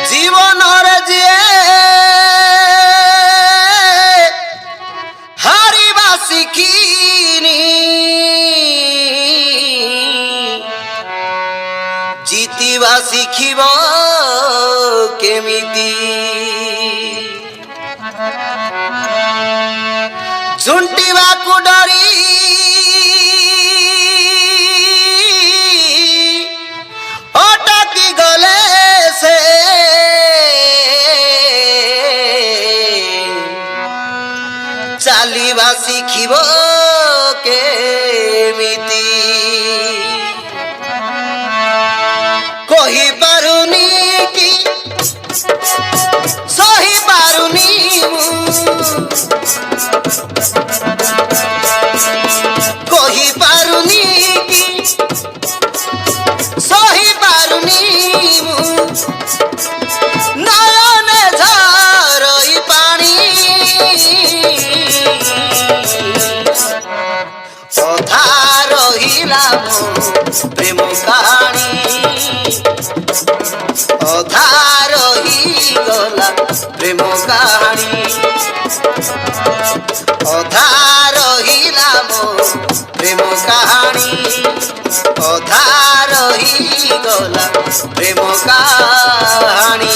জীবনর জিয়ে হারিবা শিখিনি জিতিবা শিখিব কেমিতি ঝুণ্টিবাকু ডরি অটকি গলে সে চালিবা শিখিব কেমিতি কহি পারুনি কি সহি পারুনি কহি পারুনি কি সহি পারুনি নয়নে ঝরই পানি অধা রহিলা প্রেম কাহানি অধা রহিগলা প্রেম কাহানি অধা রহিলা প্রেম কাহানি অধা রহিগলা প্রেম কাহানি